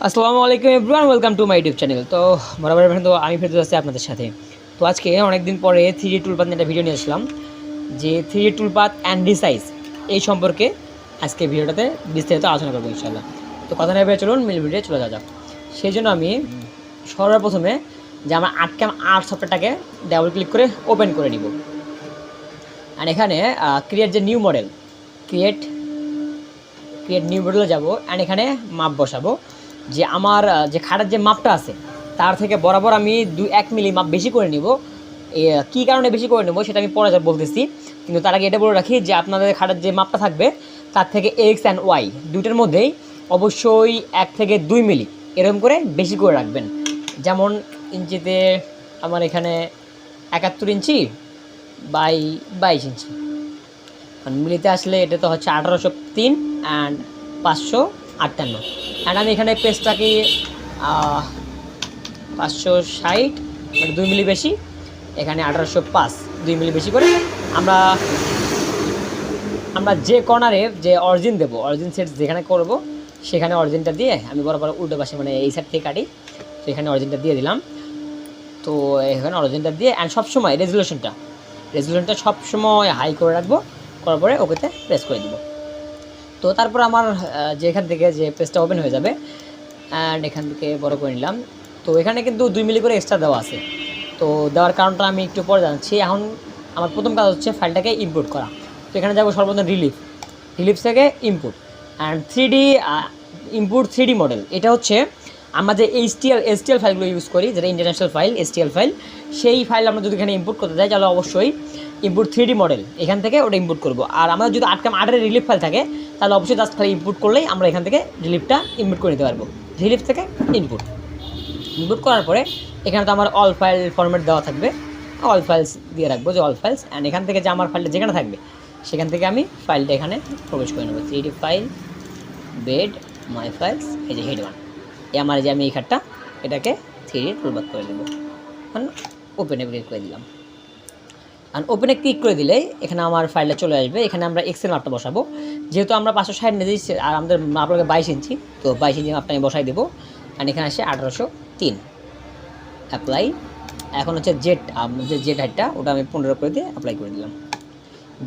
আসসালামু আলাইকুম everyone, welcome to my YouTube channel. তো বরাবর তো আমি ফেরত আসছি আপনাদের সাথে। তো আজকে অনেকদিন পরে 3D টুলপাথ নিয়ে একটা ভিডিও নিয়ে আসলাম, যে 3D টুলপাথ অ্যান্ড রিসাইজ এই সম্পর্কে আজকে ভিডিওটাতে বিস্তারিত আলোচনা করবো ইনশাআল্লাহ। তো কথা না ভেবে চলুন মিল ভিডিও চলে যাওয়া যাক। সেই জন্য আমি সর্বপ্রথমে যে আমার আর্টক্যাম আর্ট সফটওয়্যারটাকে ডাবল ক্লিক করে ওপেন করে নিব। আর এখানে ক্রিয়েট যে নিউ মডেল, ক্রিয়েট নিউ মডেলে যাব। অ্যান্ড এখানে মাপ বসাবো, যে আমার যে খাটের যে মাপটা আছে তার থেকে বরাবর আমি 1 মিলি মাপ বেশি করে নিব। কী কারণে বেশি করে নেব সেটা আমি পরে বলতেছি, কিন্তু তার আগে এটা বলে রাখি যে আপনাদের খাটের যে মাপটা থাকবে তার থেকে এক্স অ্যান্ড ওয়াই দুইটার মধ্যেই অবশ্যই 1 থেকে 2 মিলি এরকম করে বেশি করে রাখবেন। যেমন ইঞ্চিতে আমার এখানে 71 ইঞ্চি বাই 22 ইঞ্চি, মিলিতে আসলে এটা তো হচ্ছে 1803 অ্যান্ড 558। অ্যান্ড আমি এখানে পেজটাকে 560 মানে 2 মিলি বেশি, এখানে 1805 2 মিলি বেশি করে আমরা যে কর্নারে যে অরিজিন দেবো, অরিজিন সেট যেখানে করব সেখানে অরিজিনটা দিয়ে আমি বরাবর উল্টো পাশে মানে এই সাইড থেকে কাটি, তো এখানে অরিজিনটা দিয়ে দিলাম। তো এখানে অরিজিনটা দিয়ে অ্যান্ড সবসময় রেজুলেশনটা সবসময় হাই করে রাখবো, করার পরে ওকেতে প্রেস করে দিব। তো তারপর আমার যে এখান থেকে যে পেজটা ওপেন হয়ে যাবে অ্যান্ড এখান থেকে বড় করে নিলাম। তো এখানে কিন্তু 2 মিলি করে এক্সট্রা দেওয়া আছে, তো দেওয়ার কারণটা আমি একটু পরে জানাচ্ছি। এখন আমার প্রথম কাজ হচ্ছে ফাইলটাকে ইম্পোর্ট করা। তো এখানে যাবো সর্বপ্রথম রিলিফ থেকে import and 3D import 3D model. এটা হচ্ছে আমরা যে এসটিএল ফাইলগুলো ইউজ করি, যেটা ইন্টারন্যাশনাল ফাইল এসটিএল ফাইল, সেই ফাইল আমরা যদি এখানে ইম্পোর্ট করতে যাই তাহলে অবশ্যই ইম্পোর্ট 3D মডেল এখান থেকে ওটা ইম্পোর্ট করবো। আর আমাদের যদি আর্টক্যাম আর্টের রিলিফ ফাইল থাকে তাহলে অবশ্যই জাস্ট ফাইল ইম্পোর্ট করলেই আমরা এখান থেকে রিলিফটা ইম্পোর্ট করে নিতে পারবো। রিলিফ থেকে ইম্পোর্ট করার পরে এখানে তো আমার অল ফাইল ফরম্যাট দেওয়া থাকবে, অল ফাইলস দিয়ে রাখবো যে অল ফাইলস। অ্যান্ড এখান থেকে যে আমার ফাইলটা যেখানে থাকবে সেখান থেকে আমি ফাইলটা এখানে প্রবেশ করে নেবো। 3D ফাইল বেড মাই ফাইলস, এই যে হেড 1, আমার যে আমি এই খাটটা এটাকে 3D টুলপাথ করে দেবো। এখন ওপেনে ক্লিক করে দিলাম। আর ওপেনে ক্লিক করে দিলে এখানে আমার ফাইলটা চলে আসবে। এখানে আমরা এক্সেল মাপটা বসাবো, যেহেতু আমরা 560 নিয়েছি আর আমাদের মাপ লাগে 22 ইঞ্চি, তো 22 ইঞ্চি মাপটা আমি বসাই দেবো। আর এখানে আসে 1803 অ্যাপ্লাই। এখন হচ্ছে জেড হাইটটা ওটা আমি 15 করে দিয়ে অ্যাপ্লাই করে দিলাম।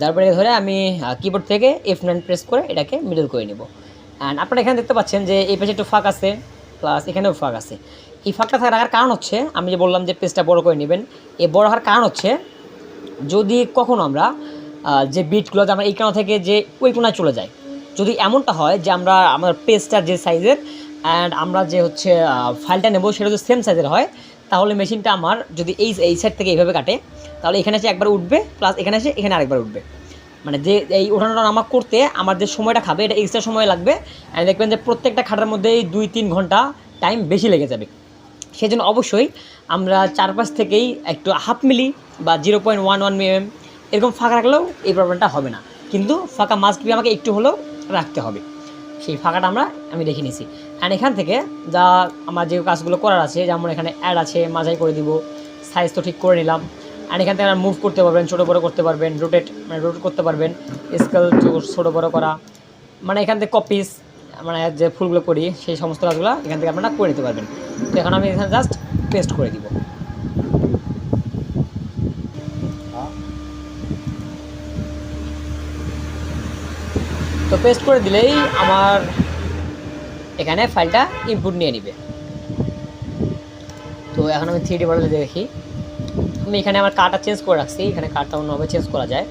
তারপরে ধরে আমি কিবোর্ড থেকে F9 প্রেস করে এটাকে মিডল করে নেব। অ্যান্ড আপনারা এখানে দেখতে পাচ্ছেন যে এই পেজে একটু ফাঁক আছে, প্লাস এখানেও ফাঁক আছে। এই ফাঁকটা থাকার কারণ হচ্ছে, আমি যে বললাম যে পেজটা বড় করে নেবেন, এই বড় হওয়ার কারণ হচ্ছে যদি কখনো আমরা যে বিটগুলো আমরা এই কোণা থেকে যে ওই কোণায় চলে যায়, যদি এমনটা হয় যে আমার পেজটার যে সাইজের অ্যান্ড আমরা যে হচ্ছে ফাইলটা নেব সেটা যদি সেম সাইজের হয়, তাহলে মেশিনটা আমার যদি এই সাইড থেকে এইভাবে কাটে তাহলে এখানে এসে একবার উঠবে, প্লাস এখানে এসে এখানে আরেকবার উঠবে। মানে যে এই ওঠানোটা নামা করতে আমার যে সময়টা খাবে এটা এক্সট্রা সময় লাগবে। অ্যান্ড দেখবেন যে প্রত্যেকটা খাটার মধ্যেই 2-3 ঘন্টা টাইম বেশি লেগে যাবে। সেই জন্য অবশ্যই আমরা চারপাশ থেকেই একটু 1/2 মিলি বা 0.11 mm এরকম ফাঁকা রাখলেও এই প্রবলেমটা হবে না, কিন্তু ফাঁকা মাস্ট বি আমাকে একটু হলেও রাখতে হবে। সেই ফাঁকাটা আমি রেখে নিয়েছি। অ্যান্ড এখান থেকে যা আমার যে কাজগুলো করার আছে, যেমন এখানে অ্যাড আছে, মাঝাই করে দিব, সাইজ তো ঠিক করে নিলাম। অ্যান্ড এখান থেকে মুভ করতে পারবেন, ছোটো বড়ো করতে পারবেন, রোটেট করতে পারবেন, স্কেল ছোটো বড়ো করা, মানে এখান থেকে কপিস মানে যে ফুলগুলো করি সেই সমস্ত কাজগুলো এখান থেকে আপনারা করে নিতে পারবেন। তো এখন আমি এখানে জাস্ট পেস্ট করে দিব। তো পেস্ট করে দিলেই আমার এখানে ফাইলটা ইনপুট নিয়ে নিবে। তো এখন আমি 3D মডেলে দেখি, আমি এখানে আমার কার্ডটা চেঞ্জ করে রাখছি, এখানে কার্ডটা অন্যভাবে চেঞ্জ করা যায়।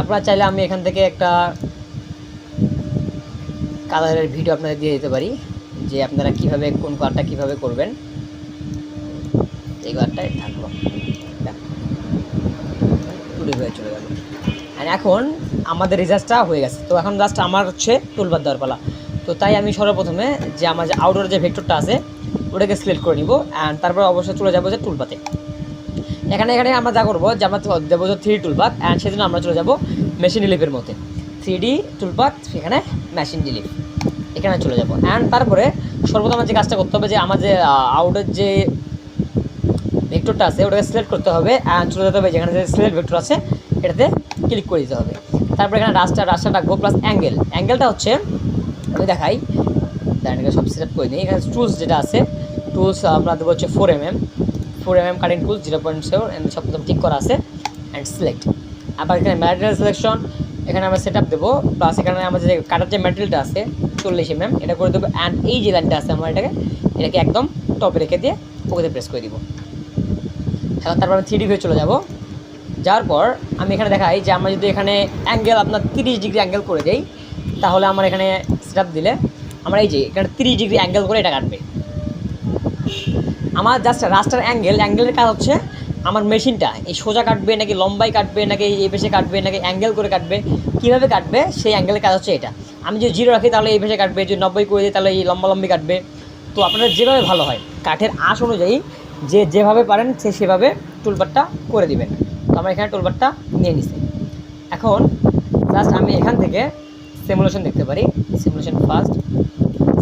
আপনারা চাইলে আমি এখান থেকে একটা কালারের ভিডিও আপনাদের দিয়ে দিতে পারি, যে আপনারা কিভাবে কোন কালারটা কিভাবে করবেন। এই কালারটাই থাকলো, চলে গেল। আর এখন আমাদের রিচার্জটা হয়ে গেছে। তো এখন জাস্ট আমার হচ্ছে টুলবার দেওয়ার পালা। তো তাই আমি সর্বপ্রথমে যে আমার যে আউটডোর যে ভেক্টরটা আছে ওটাকে সিলেক্ট করে নিব। অ্যান্ড তারপর অবশ্যই চলে যাবো যে টুলপাতে। এখানে আমরা যা করবো যে আমরা দেবো যে 3D টুলপাত, অ্যান্ড সেজন্য আমরা চলে যাবো মেশিন রিলিফের মধ্যে। 3D টুলপাত, সেখানে মেশিন রিলিফ, এখানে চলে যাবো। অ্যান্ড তারপরে সর্বপ্রথম যে কাজটা করতে হবে, যে আমার যে আউটের যে ভেক্টরটা আছে ওটাকে সিলেক্ট করতে হবে, অ্যান্ড চলে যেতে হবে যেখানে যে সিলেক্ট ভেক্টর আছে এটাতে ক্লিক করে দিতে হবে। তারপর এখানে রাস্টার রাখবো প্লাস অ্যাঙ্গেলটা হচ্ছে আমি দেখাই, এটাকে সব সিলেক্ট করে নিই। এখানে টুলস যেটা আছে, টুলস আমরা দেবো হচ্ছে 4mm কাটিং টুলস 0.7 সব প্রথম ঠিক করা আছে, অ্যান্ড সিলেক্ট। আবার এখানে ম্যাটেরিয়াল সিলেকশন, এখানে আমরা সেট আপ দেবো, প্লাস এখানে আমাদের যে কাটার যে ম্যাটেরিয়ালটা আছে 40mm এটা করে দেবো, অ্যান্ড এই যে লাইনটা আছে আমরা এটাকে একদম টপে রেখে দিয়ে ওকেতে প্রেস করে দিব। এখন তারপর আমি 3D ভিউ চলে যাব। যাওয়ার পর আমি এখানে দেখাই যে আমরা যদি এখানে অ্যাঙ্গেল আপনার 30 ডিগ্রি অ্যাঙ্গেল করে দেই, তাহলে আমার এখানে সেট আপ দিলে আমরা এই যে এখানে 30 ডিগ্রি অ্যাঙ্গেল করে এটা কাটবে। আমার জাস্ট রাস্টার অ্যাঙ্গেলের কাজ হচ্ছে আমার মেশিনটা এই সোজা কাটবে নাকি লম্বাই কাটবে নাকি এই পেশে কাটবে নাকি অ্যাঙ্গেল করে কাটবে, কীভাবে কাটবে সেই অ্যাঙ্গেলের কাজ হচ্ছে এটা। আমি যদি 0 রাখি তাহলে এই পেশে কাটবে, যদি 90 করে দিই তাহলে এই লম্বি কাটবে। তো আপনাদের যেভাবে ভালো হয় কাঠের আঁশ অনুযায়ী যেভাবে পারেন সেভাবে টুলবারটা করে দিবেন। তো আমরা এখানে টুলবারটা নিয়ে নিছি। এখন জাস্ট আমি এখান থেকে সিমুলেশন দেখতে পারি, সিমুলেশন ফার্স্ট,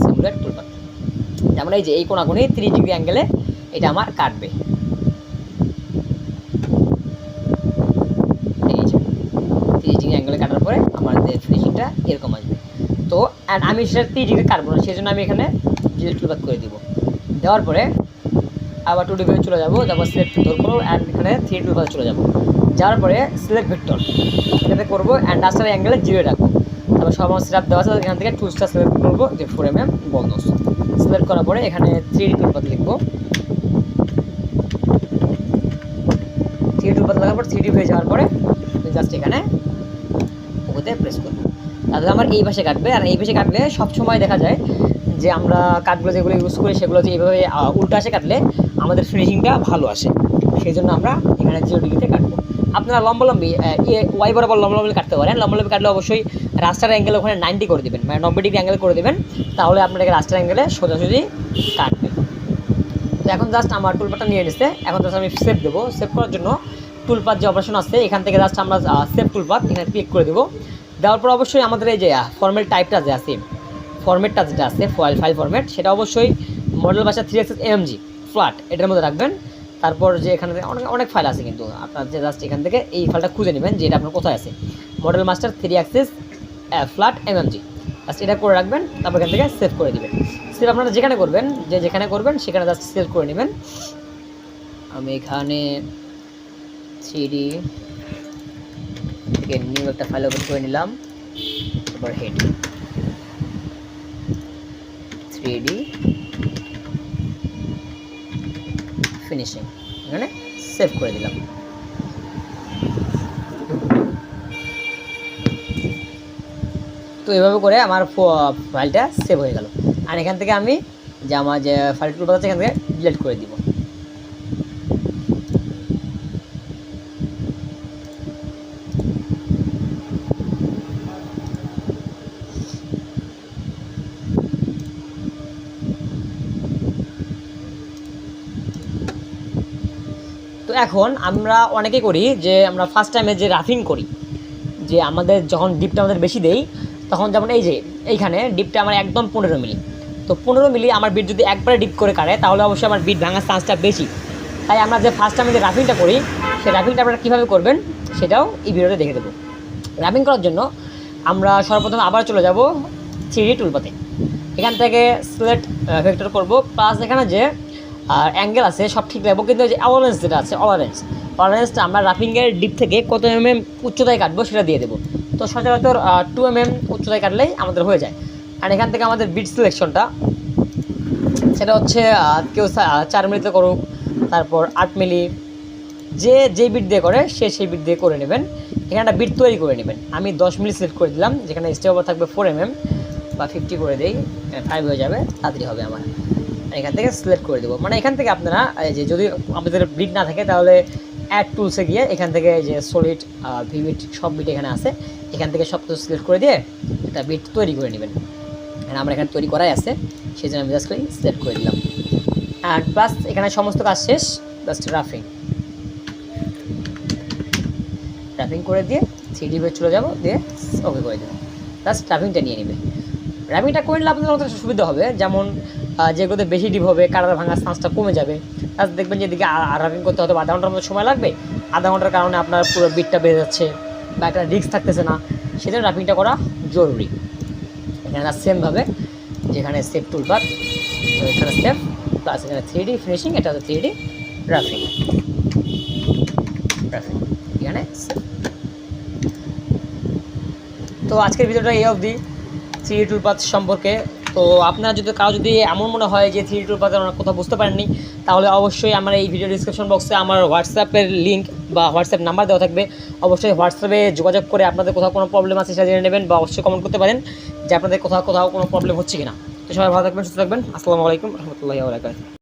সিমুলেট টুলবার। যেমন এই যে এই কোণাকুনি 30 ডিগ্রি অ্যাঙ্গেলে এটা আমার কাটবে, এই যে 30 ডিগ্রি অ্যাঙ্গেলে কাটার পরে আমার যে ফিনিশিংটা এরকম আসবে। তো অ্যান্ড আমি সেটা 30 ডিগ্রি কাটবো না, সেই জন্য আমি এখানে ডিজিটাল টুলবার করে দিব। দেওয়ার পরে আবার 2D ভিউ চলে যাবো, তারপর সিলেক্ট ধরবো অ্যান্ড এখানে 3D টুলবার চলে যাবো। যাওয়ার পরে সিলেক্ট ভেক্টর এটাতে করবো, অ্যান্ড রাস্টার অ্যাঙ্গেলে 0 রাখবো। তারপর সব আমার সেটআপ দেওয়া আছে, এখান থেকে টুলসটা সিলেক্ট করবো যে 4mm বলনোস সিলেক্ট করার পরে এখানে 3D টুলবার লিখবো। 3D টুলবার লাগার পর 3D হয়ে যাওয়ার পরে জাস্ট এখানে ওতে প্রেস করবো। তাহলে আমার এই পাশে কাটবে, আর এই পাশে কাটলে সবসময় দেখা যায় যে আমরা কাঠগুলো যেগুলো ইউজ করি সেগুলো যে এইভাবে উল্টো আসে কাটলে আমাদের ফিনিশিংটা ভালো আসে, সেই জন্য আমরা এখানে 0 ডিগ্রিতে কাটবো। আপনারা লম্বি ওয়াই বরাবর লম্বি কাটতে পারেন। লম্বি কাটলে অবশ্যই রাস্টার অ্যাঙ্গেল ওখানে 90 করে দেবেন, মানে 90 ডিগ্রি অ্যাঙ্গেল করে দেবেন, তাহলে আপনাকে রাস্টার অ্যাঙ্গেলে সোজাসুজি কাটবে। তো এখন জাস্ট আমার টুলপারটা নিয়ে নিচ্ছে, এখন জাস্ট আমি সেভ দেবো। সেভ করার জন্য টুলপার যে অপারেশন আছে এখান থেকে জাস্ট আমরা সেভ টুলপার এখানে ক্লিক করে দেবো। দেওয়ার পর অবশ্যই আমাদের এই যে ফরম্যাট টাইপটা যে আছে, ফরম্যাটটা যেটা আছে ফাইল ফরম্যাট, সেটা অবশ্যই মডেল ভাষা 3axis AMG ফ্ল্যাট এটার মধ্যে রাখবেন। তারপর যে এখানে অনেক ফাইল আছে, কিন্তু আপনার যে জাস্ট এখান থেকে এই ফাইলটা খুঁজে নেবেন যে এটা আপনার কোথায় আছে, model master 3axis flat AMG, just এটা করে রাখবেন। তারপর এখান থেকে সেভ করে দেবেন। সেভ আপনারা যেখানে করবেন সেখানে জাস্ট সেভ করে নেবেন। আমি এখানে 3D থেকে নিউ একটা ফাইল ওপেন করে নিলাম, তারপর হেড 3D ফিনিশিং এখানে সেভ করে দিলাম। তো এভাবে করে আমার ফাইলটা সেভ হয়ে গেল। আর এখান থেকে আমি যে আমার যে ফাইলটা আছে এখান থেকে ডিলিট করে দিব। তো এখন আমরা অনেকে করি যে আমরা ফার্স্ট টাইমে যে রাফিং করি, যে আমাদের যখন ডিপটা আমাদের বেশি দেই তখন যেমন এই যে এইখানে ডিপটা আমার একদম 15 মিলি, তো 15 মিলি আমার বিট যদি একবারে ডিপ করে কাটে তাহলে অবশ্যই আমার বিট ভাঙার চান্সটা বেশি। তাই আমরা যে ফার্স্ট টাইমে যে রাফিংটা করি সেই রাফিংটা আপনারা কীভাবে করবেন সেটাও এই ভিডিওতে দেখে দেবো। রাফিং করার জন্য আমরা সর্বপ্রথম আবার চলে যাব 3D টুলপাতে, এখান থেকে সিলেক্ট ভেক্টর করব, প্লাস এখানে যে অ্যাঙ্গেল আছে সব ঠিক রাখবো, কিন্তু যে অলারেন্স যেটা আছে অলারেন্সটা আমরা রাফিংয়ের ডিপ থেকে কত উচ্চতায় কাটবো সেটা দিয়ে দেবো। তো সচরাচর 2 উচ্চতায় কাটলেই আমাদের হয়ে যায়। আর এখান থেকে আমাদের বিট সিলেকশনটা সেটা হচ্ছে কেউ 4 মিলিতে করুক, তারপর 8 মিলি, যে বিট দিয়ে করে সেই বিট দিয়ে করে নেবেন। এখানে একটা বিট তৈরি করে নেবেন। আমি 10 মিলি সিলেক্ট করে দিলাম, যেখানে স্টেপ ওভার থাকবে 4 বা 50 করে দেই, 5 হয়ে যাবে, তাড়াতাড়ি হবে আমার। এখান থেকে সিলেক্ট করে দেবো। মানে এখান থেকে আপনারা যে যদি আমাদের বিট না থাকে তাহলে অ্যাড টুলসে গিয়ে এখান থেকে যে সলিড ভিবিট সব বিট এখানে আছে, এখান থেকে সব কিছু সিলেক্ট করে দিয়ে একটা বিট তৈরি করে নেবেন। আমার এখানে তৈরি করাই আছে, সেই জন্য আমি জাস্ট সিলেক্ট করে দিলাম। অ্যান্ড প্লাস এখানে সমস্ত কাজ শেষ, জাস্ট রাফিং করে দিয়ে 3D ভিউ চলে যাব, দিয়ে ওকে করে দেবো, জাস্ট রাফিংটা নিয়ে নেবে। রাফিংটা করে নিলে আপনাদের অতটা সুবিধা হবে। যেমন যেগুলোতে বেশি ডিপ হবে কাটার ভাঙার চান্সটা কমে যাবে। আর দেখবেন যে এদিকে রাফিং করতে হয়তো আধা ঘন্টার মতো সময় লাগবে, আধা ঘন্টার কারণে আপনার পুরো বিটটা বেড়ে যাচ্ছে বা একটা রিস্ক থাকতেছে না, সেজন্য রাফিংটা করা জরুরি। এখানে সেমভাবে যেখানে সেভ টুলবার, তো এখানে সেভ প্লাস এখানে 3D ফিনিশিং, এটা হচ্ছে 3D রাফিং এখানে। তো আজকের ভিডিওটা এই অবধি 3D টুলপাথ সম্পর্কে। তো আপনার যদি কারো যদি এমন মনে হয় যে 3D টুলপাথের ওনার কথা বুঝতে পারেননি, তাহলে অবশ্যই আমার এই ভিডিও ডিসক্রিপশন বক্সে আমার হোয়াটসঅ্যাপের লিঙ্ক বা হোয়াটসঅ্যাপ নাম্বার দেওয়া থাকবে। অবশ্যই হোয়াটসঅ্যাপে যোগাযোগ করে আপনাদের কোথাও কোনো প্রবলেম আছে সেটা জেনে নেবেন, বা অবশ্যই কমেন্ট করতে পারেন যে আপনাদের কোথাও কোনো প্রবলেম হচ্ছে কিনা। তো সবাই ভালো থাকবেন, সুস্থ থাকবেন। আসসালামু আলাইকুম রহমতুল্লাহি ওয়া বারাকাতুহু।